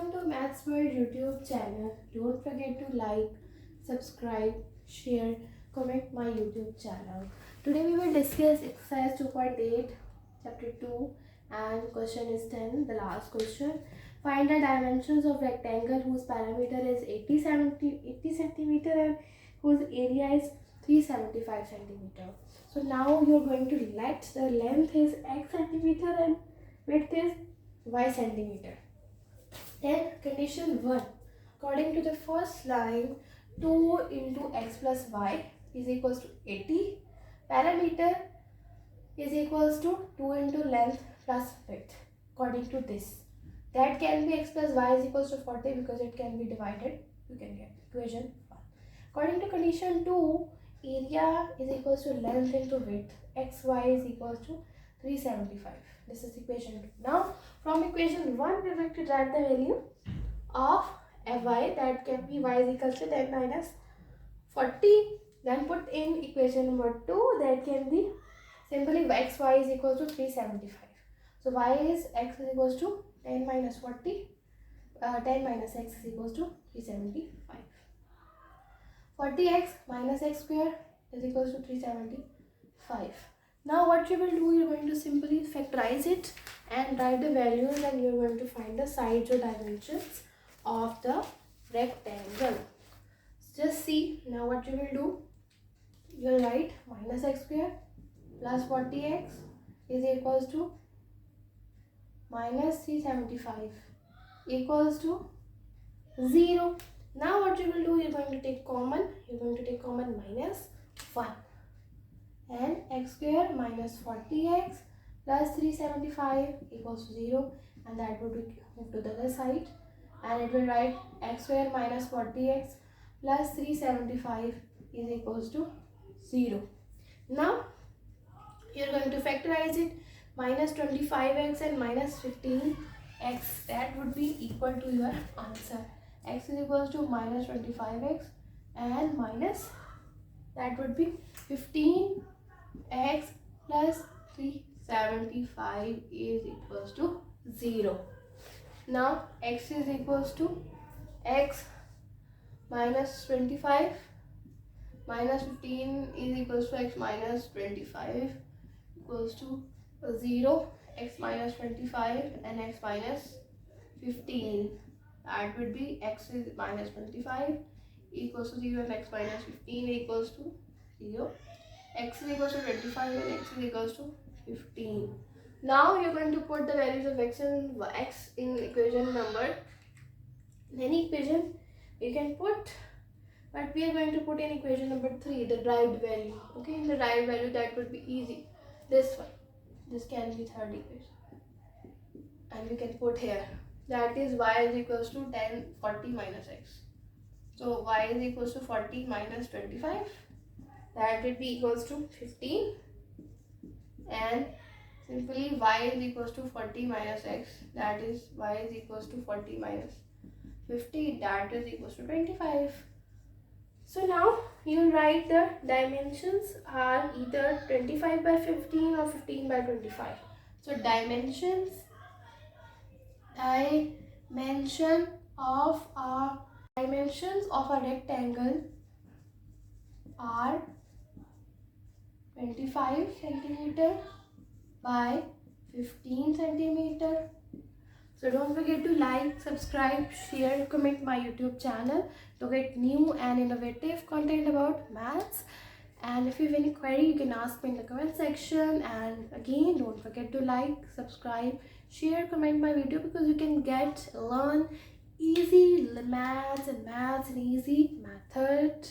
Welcome to Maths World YouTube channel. Don't forget to like, subscribe, share, comment my YouTube channel. Today we will discuss exercise 2.8 chapter 2 and question is 10, the last question. Find the dimensions of rectangle whose perimeter is 80 centimeter and whose area is 375 centimeter. So now you are going to let the length is x centimeter and width is y centimeter. Then condition 1, according to the first line, 2 into x plus y is equals to 80. Parameter is equals to 2 into length plus width. According to this, that can be x plus y is equals to 40 because it can be divided. You can get equation 1. According to condition 2, area is equals to length into width. xy is equals to 375. This is equation 2. Now from equation 1 we are going to write the value of fy, that can be y is equals to 10 minus 40. Then put in equation number 2, that can be simply xy is equals to 375. So y is x is equals to 10 minus 40. 10 minus x is equals to 375. 40x minus x square is equals to 375. Now what you will do, you are going to simply factorize it and write the values, and you are going to find the sides or dimensions of the rectangle. Just see now what you will do. You will write minus x square plus 40x is equals to minus 375 equals to 0. Now what you will do, you are going to take common. You are going to take common minus 1. And x square minus 40x plus 375 equals to 0, and that would be moved to the other side, and it will write x square minus 40x plus 375 is equals to 0. Now you are going to factorize it. Minus 25x and minus 15x, that would be equal to your answer. X is equals to minus 25x and minus, that would be 15x plus 375 is equals to 0. Now x is equals to x minus 25 minus 15 is equals to x minus 25 equals to 0. X minus 25 and x minus 15, that would be x is minus 25 equals to 0 and x minus 15 equals to 0. X is equals to 25 and x is equals to 15. Now you are going to put the values of x and x in equation number. Any equation you can put, but we are going to put in equation number 3, the derived value. Okay, in the derived value, that would be easy. This one, this can be third equation, and we can put here, that is y is equals to 40 minus x. So y is equals to 40 minus 25, that would be equals to 15, and simply y is equals to 40 minus x, that is y is equals to 40 minus 50, that is equals to 25. So now you write the dimensions are either 25 by 15 or 15 by 25. So dimension of a rectangle are 25 centimeter by 15 centimeter. So don't forget to like, subscribe, share, comment my YouTube channel to get new and innovative content about maths. And if you have any query, you can ask me in the comment section. And again, don't forget to like, subscribe, share, comment my video, because you can learn easy maths and easy method